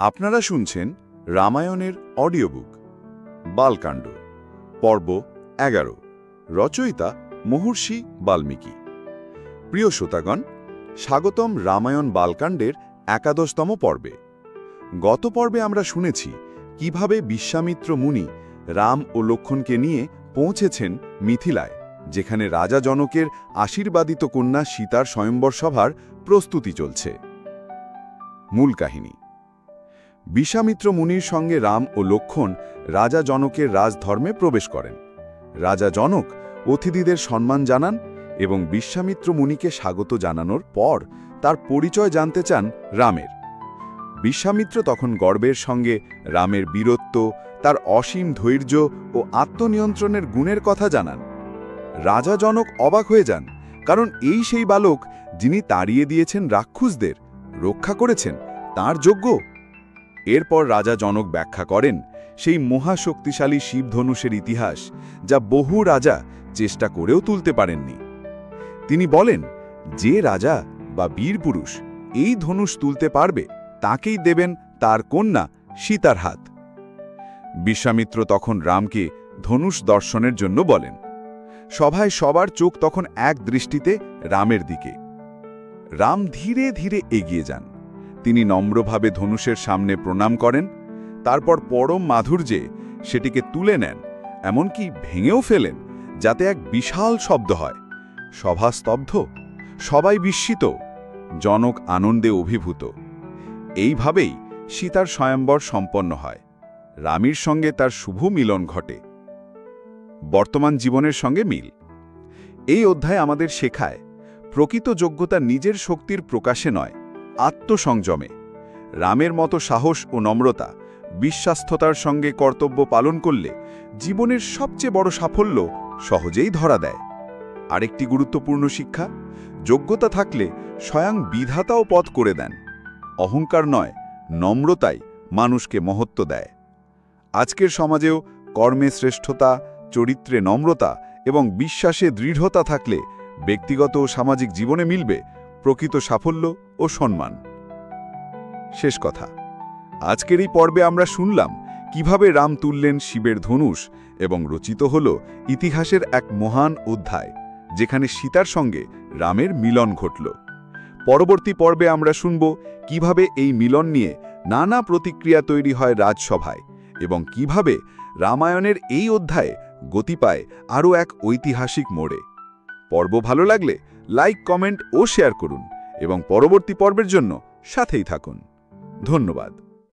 আপনারা শুনছেন রামায়ণের অডিও বুক বালকাণ্ড পর্ব 11 রচয়িতা মহর্ষি বাল্মীকি। প্রিয় শ্রোতাগণ, স্বাগতম রামায়ণ বালকাণ্ডের 11তম পর্বে। গত পর্বে আমরা শুনেছি কিভাবে বিশ্বামিত্র মুনি রাম ও লক্ষ্মণকে নিয়ে পৌঁছেছেন মিথিলায়, যেখানে রাজা জনকের আশীর্বাদিত কন্যা সীতার স্বয়ম্বর সভার প্রস্তুতি চলছে। মূল কাহিনী: বিশ্বামিত্র মুনির সঙ্গে রাম ও লক্ষ্মণ রাজা জনকের রাজধর্মে প্রবেশ করেন। রাজা জনক অতিথিদের সম্মান জানান এবং বিশ্বামিত্র মুনিকে স্বাগত জানানোর পর তার পরিচয় জানতে চান রামের। বিশ্বামিত্র তখন গর্বের সঙ্গে রামের বীরত্ব, তার অসীম ধৈর্য ও আত্মনিয়ন্ত্রণের গুণের কথা জানান। রাজা জনক অবাক হয়ে যান, কারণ এই সেই বালক যিনি তাড়িয়ে দিয়েছেন রাক্ষসদের, রক্ষা করেছেন তাঁর যোগ্য। এরপর রাজা জনক ব্যাখ্যা করেন সেই মহাশক্তিশালী শিবধনুষের ইতিহাস, যা বহু রাজা চেষ্টা করেও তুলতে পারেননি। তিনি বলেন, যে রাজা বা বীরপুরুষ এই ধনুষ তুলতে পারবে তাকেই দেবেন তার কন্যা সীতার হাত। বিশ্বামিত্র তখন রামকে ধনুষ দর্শনের জন্য বলেন। সভায় সবার চোখ তখন এক দৃষ্টিতে রামের দিকে। রাম ধীরে ধীরে এগিয়ে যান। তিনি নম্রভাবে ধনুষের সামনে প্রণাম করেন, তারপর পরম মাধুর্যে সেটিকে তুলে নেন, এমনকি ভেঙেও ফেলেন, যাতে এক বিশাল শব্দ হয়। সভা স্তব্ধ, সবাই বিস্মিত, জনক আনন্দে অভিভূত। এইভাবেই সীতার স্বয়ম্বর সম্পন্ন হয়। রামের সঙ্গে তার শুভ মিলন ঘটে। বর্তমান জীবনের সঙ্গে মিল: এই অধ্যায় আমাদের শেখায়, প্রকৃত যোগ্যতা নিজের শক্তির প্রকাশে নয়, আত্মসংযমে। রামের মতো সাহস ও নম্রতা, বিশ্বাস্ততার সঙ্গে কর্তব্য পালন করলে জীবনের সবচেয়ে বড় সাফল্য সহজেই ধরা দেয়। আরেকটি গুরুত্বপূর্ণ শিক্ষা: যোগ্যতা থাকলে স্বয়ং বিধাতাও পথ করে দেন। অহংকার নয়, নম্রতাই মানুষকে মহত্ব দেয়। আজকের সমাজেও কর্মে শ্রেষ্ঠতা, চরিত্রে নম্রতা এবং বিশ্বাসে দৃঢ়তা থাকলে ব্যক্তিগত ও সামাজিক জীবনে মিলবে প্রকৃত সাফল্য ও সম্মান। শেষ কথা: আজকের এই পর্বে আমরা শুনলাম কিভাবে রাম তুললেন শিবের ধনুষ এবং রচিত হল ইতিহাসের এক মহান অধ্যায়, যেখানে সীতার সঙ্গে রামের মিলন ঘটল। পরবর্তী পর্বে আমরা শুনব কিভাবে এই মিলন নিয়ে নানা প্রতিক্রিয়া তৈরি হয় রাজসভায়, এবং কিভাবে রামায়ণের এই অধ্যায়ে গতি পায় আরও এক ঐতিহাসিক মোড়ে। পর্ব ভালো লাগলে লাইক, কমেন্ট ও শেয়ার করুন এবং পরবর্তী পর্বের জন্য সাথেই থাকুন। ধন্যবাদ।